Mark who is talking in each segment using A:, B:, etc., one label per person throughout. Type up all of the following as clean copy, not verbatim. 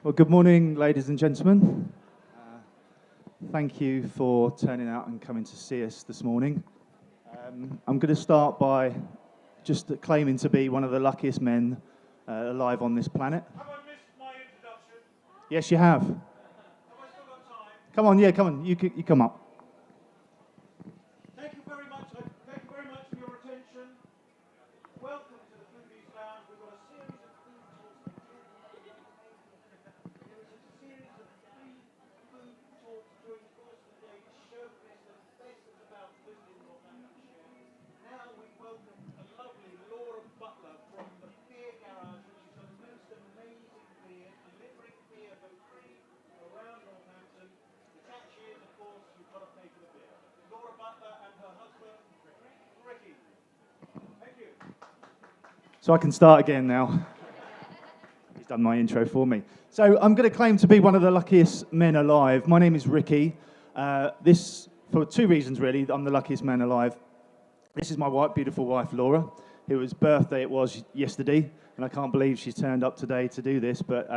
A: Well, good morning, ladies and gentlemen. Thank you for turning out and coming to see us this morning. I'm going to start by just claiming to be one of the luckiest men alive on this planet.
B: Have I missed my introduction?
A: Yes, you have.
B: Have I still got time?
A: Come on, yeah, come on. You come up.
B: Thank you very much. Thank you very much for your attention. Welcome to the Foodie Lounge. We've got a series of food talks. There is a series of free food talks during the course of the day to showcase the basics about food in Northamptonshire. Now we welcome a lovely Laura Butler from the Beer Garage, which is the most amazing beer, delivering beer for free around Northampton. The catch is, of course, you've got to pay for the beer. Laura Butler and her husband, Ricky. Thank you.
A: So I can start again now. He's done my intro for me. So I'm going to claim to be one of the luckiest men alive. My name is Ricky. This, for two reasons really, I'm the luckiest man alive. This is my beautiful wife, Laura, whose birthday it was yesterday, and I can't believe she's turned up today to do this, but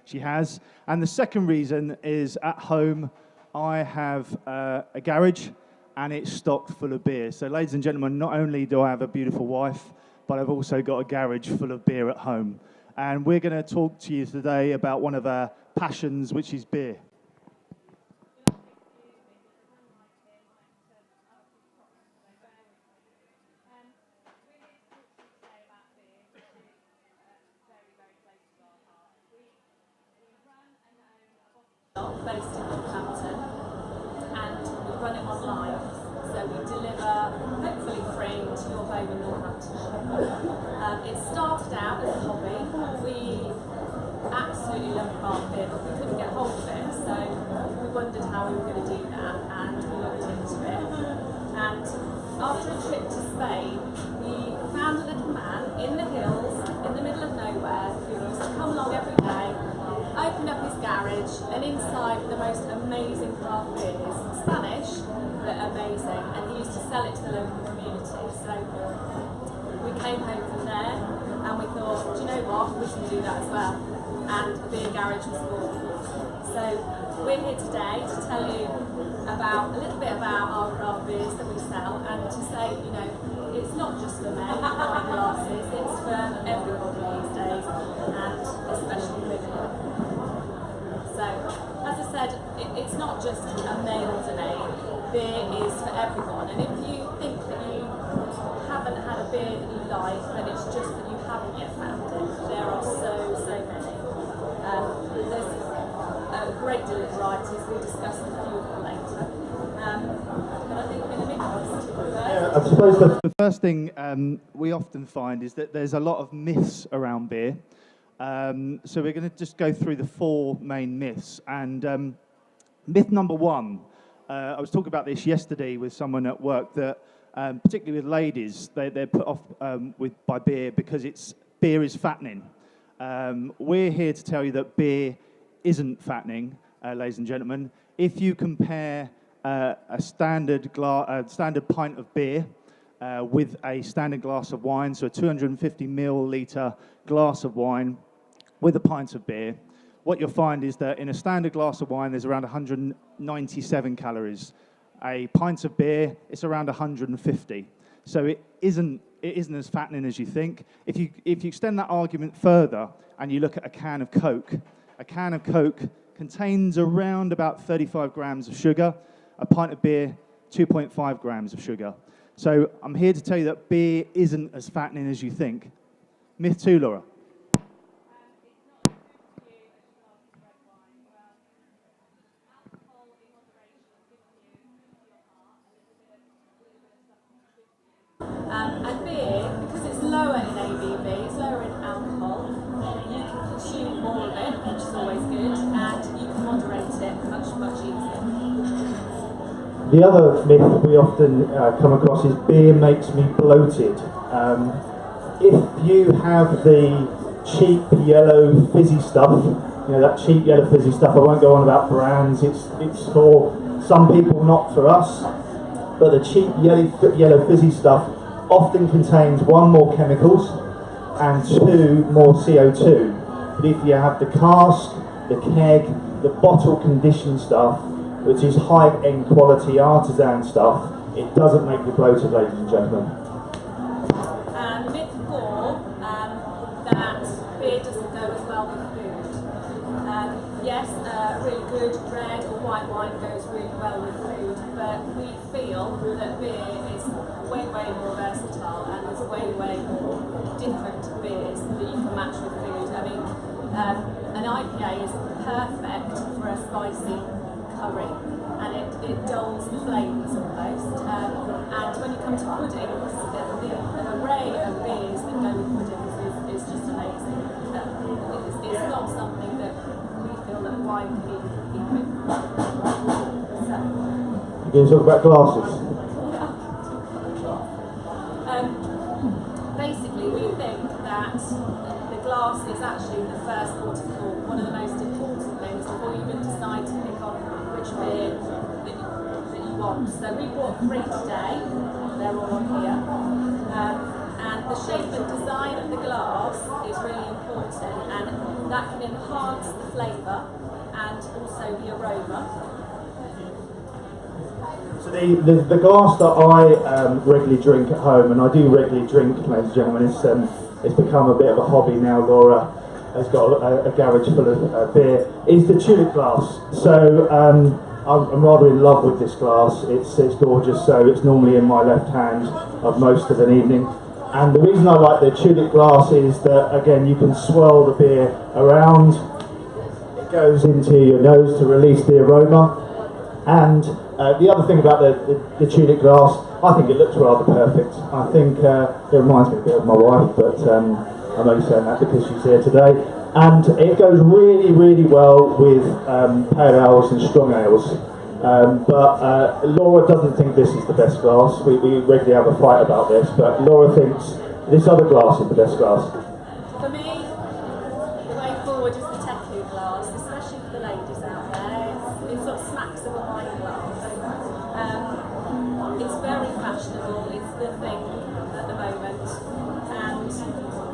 A: she has. And the second reason is at home I have a garage, and it's stocked full of beer. So ladies and gentlemen, not only do I have a beautiful wife, but I've also got a garage full of beer at home. And we're going to talk to you today about one of our passions, which is beer.
C: Based in Northampton, and we run it online, so we deliver hopefully free to your home in Northamptonshire. It started out as a hobby. We absolutely love craft beer, but we couldn't get hold of it, so we wondered how we were going to do that, and we looked into it. And after a trip to Spain, we found a little man in the hills, in the middle of nowhere, who used to come along every day, opened up his garage, and inside the most amazing craft beers, Spanish, but amazing, and he used to sell it to the local community. So we came home from there, and we thought, do you know what, we can do that as well. And the beer garage was born. So we're here today to tell you about a little bit about our craft beers that we sell, and to say, you know, it's not just for men buying glasses, it's for everybody these days, and especially women. So, as I said, it's not just a male domain. Beer is for everyone, and if you think that you haven't had a beer that you like, then it's just that you haven't yet found it. There are so many. There's a great deal of varieties. We'll discuss a few of them later. But I think we're going to mix this.
A: I suppose the first thing we often find is that there's a lot of myths around beer. So we're going to just go through the four main myths. And myth number one, I was talking about this yesterday with someone at work, that particularly with ladies, they're put off by beer because beer is fattening. We're here to tell you that beer isn't fattening, ladies and gentlemen. If you compare a standard pint of beer with a standard glass of wine, so a 250 milliliter glass of wine with a pint of beer, what you'll find is that in a standard glass of wine, there's around 197 calories. A pint of beer, it's around 150. So it isn't as fattening as you think. If you extend that argument further and you look at a can of Coke contains around about 35 grams of sugar. A pint of beer, 2.5 grams of sugar. So I'm here to tell you that beer isn't as fattening as you think. Myth two, Laura.
C: And beer, because it's lower in ABV, it's lower in alcohol, you can consume more of it, which is always good, and you can moderate it much easier.
D: The other myth we often come across is beer makes me bloated. If you have the cheap yellow fizzy stuff, you know, that cheap yellow fizzy stuff, I won't go on about brands, it's for some people, not for us, but the cheap yellow fizzy stuff often contains one, more chemicals, and two, more CO2. But if you have the cask the keg, the bottle conditioned stuff, which is high-end quality artisan stuff, it doesn't make you bloated, ladies and gentlemen.
C: Myth 4, that beer doesn't go as well with food. Yes, really good red or white wine goes really well with food, but we feel that beer is way, way more versatile, and there's way, way more different beers that you can match with food. I mean, an IPA is perfect for a spicy curry, and it dulls the flavours almost. And when you come to puddings, the array of beers that go with puddings is just amazing. It's not something that we feel that wine can even compete with. So,
D: You can talk about glasses.
C: Basically, we think that the glass is actually the first port of call, one of the most important things before you even decide to pick on which beer that you want. So we brought 3 today, they're all on here. And the shape and design of the glass is really important, and that can enhance the flavour and also the aroma.
D: So the glass that I regularly drink at home, and I do regularly drink, ladies and gentlemen, it's become a bit of a hobby now. Laura has got a garage full of beer, is the tulip glass. So I'm rather in love with this glass. It's gorgeous, so it's normally in my left hand of most of an evening. And the reason I like the tulip glass is that, again, you can swirl the beer around. It goes into your nose to release the aroma. And the other thing about the tulip glass, I think it looks rather perfect. I think it reminds me a bit of my wife, but I'm only saying that because she's here today. And it goes really, really well with pale ales and strong ales. But Laura doesn't think this is the best glass. We regularly have a fight about this, but Laura thinks this other glass is the best glass.
C: For me, the way forward is the Teku glass, especially for the ladies out there. It sort of smacks of a wine glass. It's very fashionable, it's the thing at the moment, and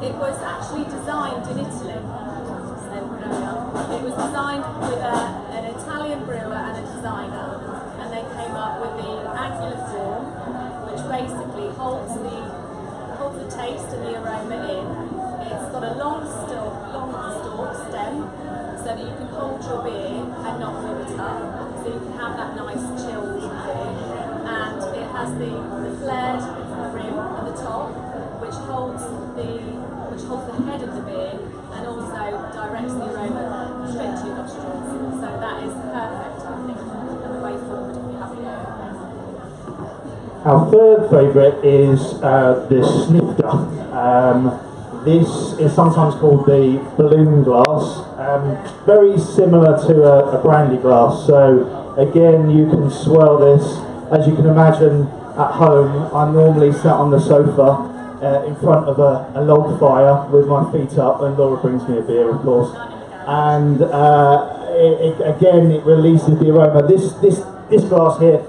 C: it was actually designed in Italy. So, it was designed with an Italian brewer and a designer, and they came up with the angular form, which basically holds the taste and the aroma in. It's got a long stalk stem, so that you can hold your beer and not fill it up, so you can have that nice chilled beer. And it has the flared rim at the top, which holds the head of the beer and also directs the aroma straight to your nostrils. So that is perfect, I think, and the way forward if you have it.
D: Our third favourite is the snifter. This is sometimes called the balloon glass, very similar to a brandy glass. So again, you can swirl this. As you can imagine, at home, I'm normally sat on the sofa in front of a log fire with my feet up, and Laura brings me a beer, of course. And again, it releases the aroma. This glass here,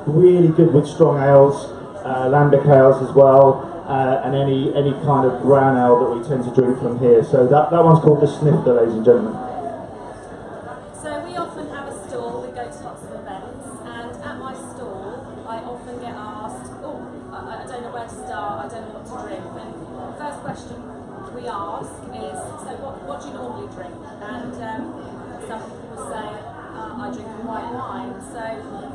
D: really good with strong ales, lambic ales as well, and any kind of brown ale that we tend to drink from here. So that one's called the snifter, ladies and gentlemen.
C: So we often have a stall, we go to lots of events, and at my stall I often get asked, I don't know where to start, I don't know what to drink. And the first question we ask is, so what do you normally drink? And some people will say, I drink white wine. So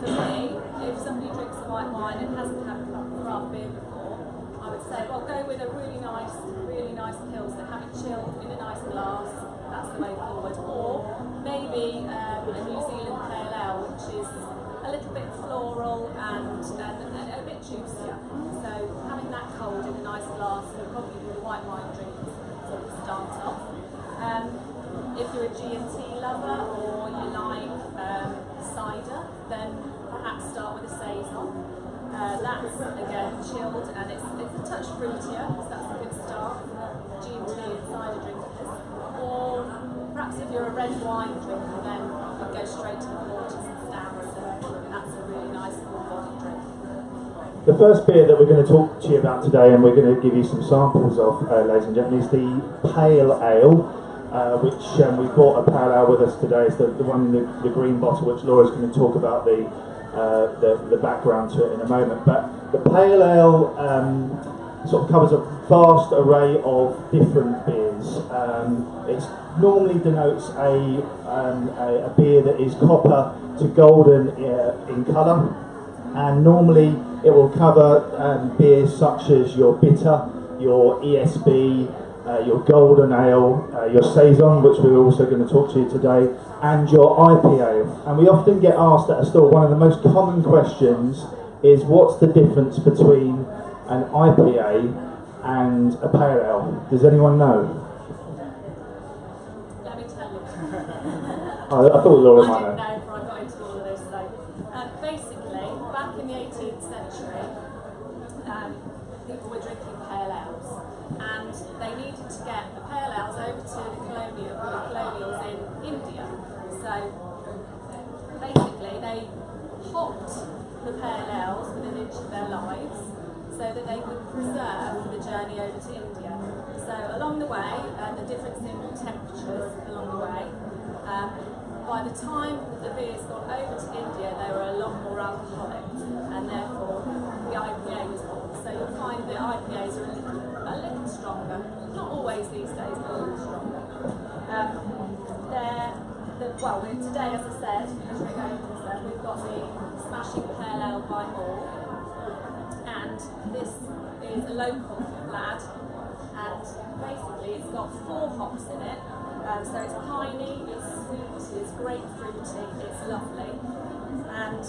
C: for me, if somebody drinks a white wine and hasn't had craft beer before, I would say, well, go with a really nice Pils that have it chilled in a nice glass. That's the way forward. Or maybe a New Zealand pale ale, which is a little bit floral and a bit juicier. So having that cold in a nice glass, and probably with a white wine drink, sort of start off. If you're a G&T lover or you like cider, then perhaps start with a saison. That's again chilled, and it's a touch fruitier, so that's a good start for G&T and cider drinkers. Or perhaps if you're a red wine drinker, then you go straight to the porters and stouts, and that's a really nice full-bodied drink.
D: The first beer that we're going to talk to you about today, and we're going to give you some samples of, ladies and gentlemen, is the pale ale. which we brought a pale ale with us today. It's the one in the green bottle, which Laura's going to talk about the background to it in a moment. But the pale ale sort of covers a vast array of different beers. It normally denotes a beer that is copper to golden in colour, and normally it will cover beers such as your bitter, your ESB, your golden ale, your saison, which we're also going to talk to you today, and your IPA. And we often get asked at a store, one of the most common questions is, what's the difference between an IPA and a pale ale? Does anyone know?
C: Let me tell you.
D: I thought Laura might
C: I
D: know.
C: didn't know before I got into all of this. So, basically, back in the 18th century, people were drinking pale ales, and they needed to get the pale ales over to the colonials in India. So, basically, they hopped the pale ales within an inch of their lives, so that they would preserve for the journey over to India. So along the way, the difference in temperatures along the way, by the time the beers got over to India, they were a lot more alcoholic, and therefore the IPA was born. So you'll find the IPAs are a little stronger, not always these days, but a little stronger. Today, as I said, we've got the Smashing Pale Ale by Hall. And this is a local lad, and basically it's got 4 hops in it, so it's piney, it's sweet, it's grapefruity, it's lovely. And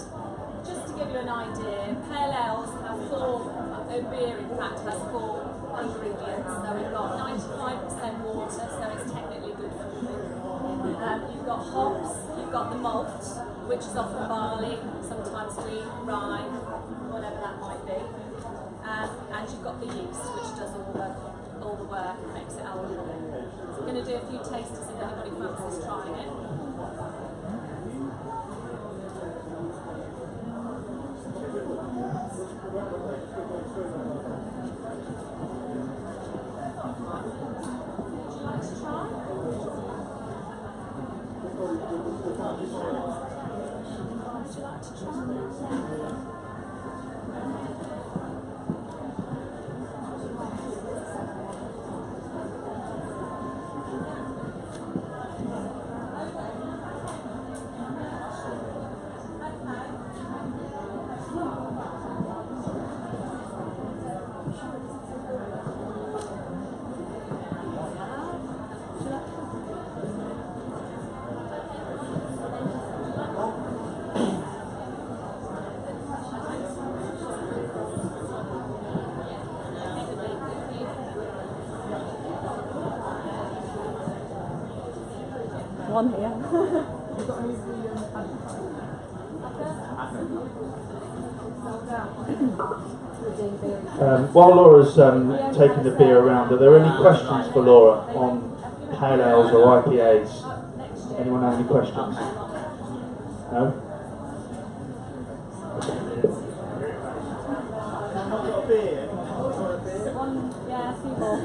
C: just to give you an idea, pale ales have 4, a beer in fact has 4 ingredients, so we've got 95% water, so it's technically good for you. You've got hops, you've got the malt, which is often barley, sometimes wheat, rye, whatever that might be. And you've got the yeast, which does all the work and makes it alcoholic. So we're going to do a few tasters if anybody fancies trying it. Would you like to try? Would you like to try? One here.
D: While Laura's taking the beer around, are there any questions for Laura on pale ales or IPAs? Anyone have any questions? No?
C: Yeah, a few more.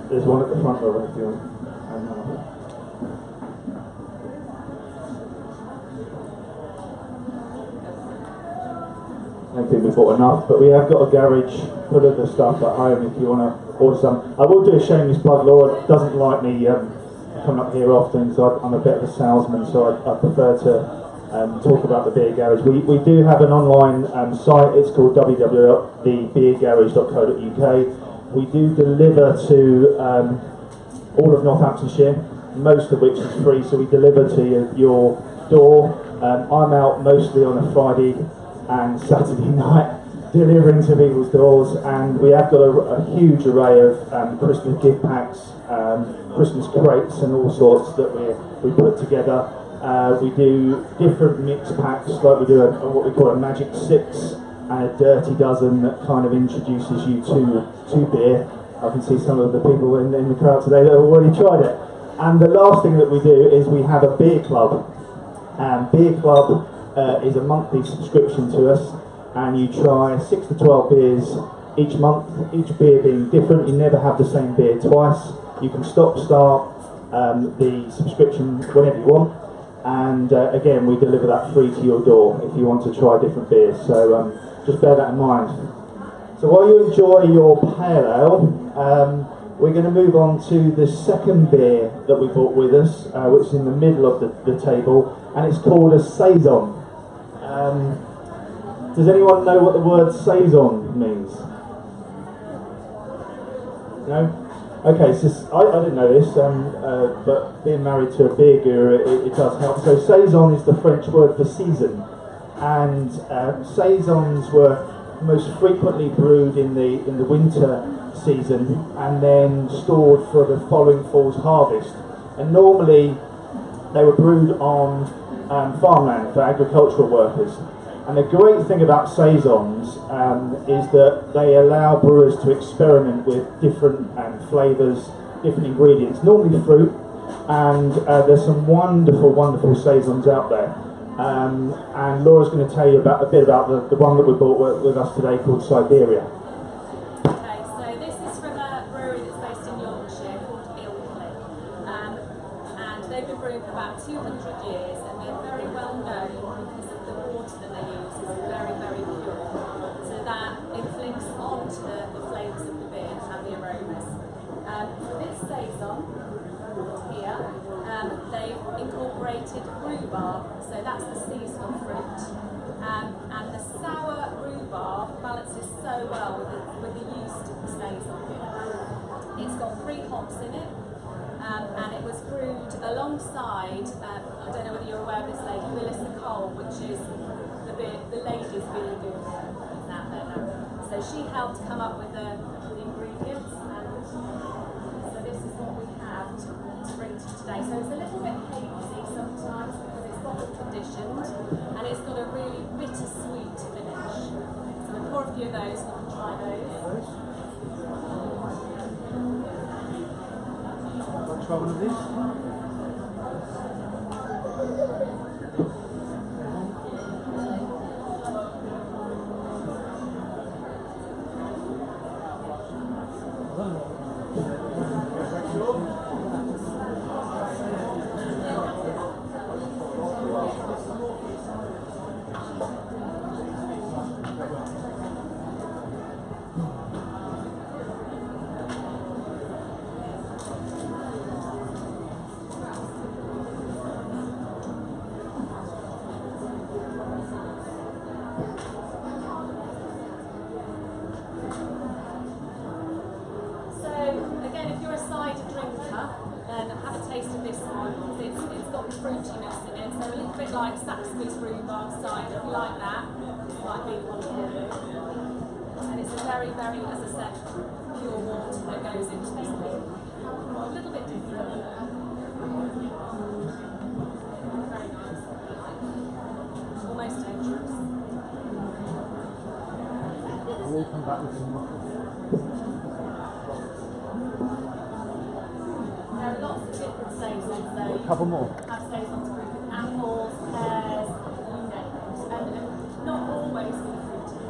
D: There's one at the front row if you want. I don't think we've bought enough, but we have got a garage full of the stuff at home if you want to order some. I will do a shameless plug. Laura doesn't like me coming up here often, so I'm a bit of a salesman, so I prefer to talk about the beer garage. We do have an online site. It's called www.thebeergarage.co.uk. We do deliver to all of Northamptonshire, most of which is free, so we deliver to your door. I'm out mostly on a Friday and Saturday night delivering to people's doors, and we have got a huge array of Christmas gift packs, Christmas crates and all sorts that we put together. We do different mix packs, like we do what we call a Magic 6 and a dirty dozen that kind of introduces you to beer. I can see some of the people in the crowd today that have already tried it. And the last thing that we do is we have a beer club. Beer club is a monthly subscription to us, and you try 6 to 12 beers each month, each beer being different. You never have the same beer twice. You can start the subscription whenever you want, and again, we deliver that free to your door if you want to try different beers. So just bear that in mind. So while you enjoy your pale ale, we're going to move on to the second beer that we brought with us, which is in the middle of the table, and it's called a saison. Does anyone know what the word saison means? No? Okay, so I didn't know this, but being married to a beer guru, it does help. So saison is the French word for season, and saisons were most frequently brewed in the winter season and then stored for the following fall's harvest. And normally they were brewed on farmland for agricultural workers. And the great thing about saisons is that they allow brewers to experiment with different flavours, different ingredients, normally fruit, and there's some wonderful, wonderful saisons out there. And Laura's going to tell you a bit about the one that we brought with us today called Siberia.
C: Okay, so this is from a brewery that's based in Yorkshire called Ilkley. And they've been brewing for about 200 years, and they're very well known because of the water that they use is very, very pure. So that inflicts onto the flavours of the beer and the aromas. This saison here, they've incorporated rhubarb, so that's the seasonal fruit. And the sour rhubarb balances so well with the yeast of the saison. It's got 3 hops in it, and it was brewed alongside, I don't know whether you're aware of this lady, Melissa Cole, which is the ladies' beer guru that's out there now. So she helped come up with the ingredients, and so this is what we have to bring to today. So it's a little bit hazy sometimes because it's bottle conditioned, and it's got a really bittersweet finish. So we'll pour a few of those and we'll try those.
D: I'll try one of these.
A: Couple more.
C: Have saisons brewed with apples, pears, you name it, and not always with fruity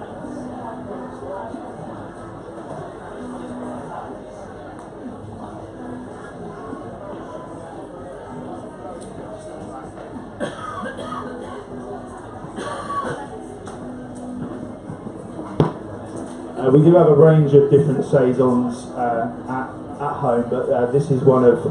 D: We do have a range of different saisons at home, but this is one of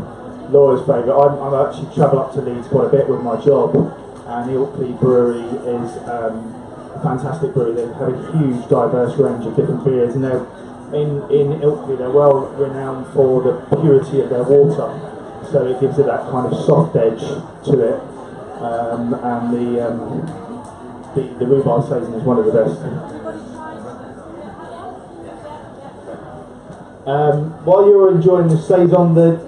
D: Laura's favourite. I'm actually travel up to Leeds quite a bit with my job, and Ilkley Brewery is a fantastic brewery. They have a huge, diverse range of different beers, and they're in Ilkley they're well renowned for the purity of their water, so it gives it that kind of soft edge to it, and the rhubarb saison is one of the best. While you're enjoying the saison, the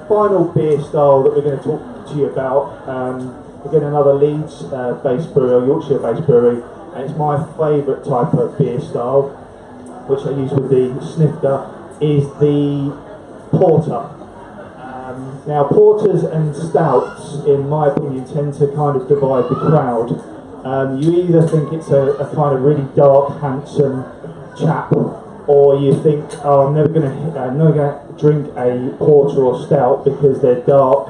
D: final beer style that we're going to talk to you about, again another Leeds-based brewery, or Yorkshire-based brewery, and it's my favourite type of beer style, which I use with the snifter, is the porter. Now, porters and stouts, in my opinion, tend to kind of divide the crowd. You either think it's a kind of really dark, handsome chap, or you think, oh, I'm never going to drink a porter or stout because they're dark,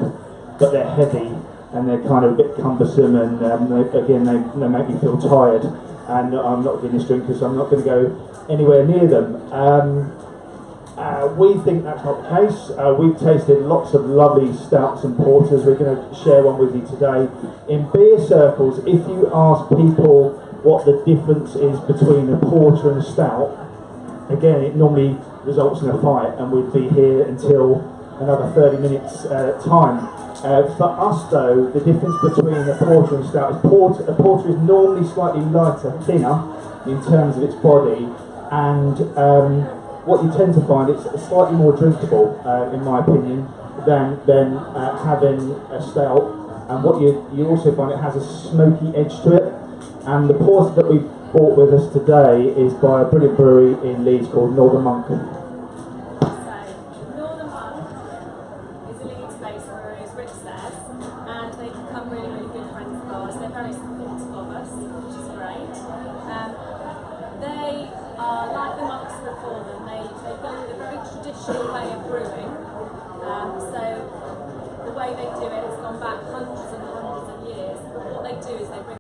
D: but they're heavy, and they're kind of a bit cumbersome, and they make me feel tired. And I'm not a Guinness drinker, so I'm not going to go anywhere near them. We think that's not the case. We've tasted lots of lovely stouts and porters. We're going to share one with you today. In beer circles, if you ask people what the difference is between a porter and a stout, again, it normally results in a fight, and we'd be here until another 30 minutes time. For us, though, the difference between a porter and a stout is a porter is normally slightly lighter, thinner in terms of its body, and what you tend to find, it's slightly more drinkable, in my opinion, than having a stout. And what you also find, it has a smoky edge to it. And the porter that we brought with us today is by a brilliant brewery in Leeds called Northern Monk.
C: So, Northern Monk is a Leeds-based brewery, as Rich says, and they become really, really good friends of ours. They're very supportive of us, which is great. They are like the monks before them. They go with a very traditional way of brewing. So the way they do it has gone back hundreds and hundreds of years. What they do is they bring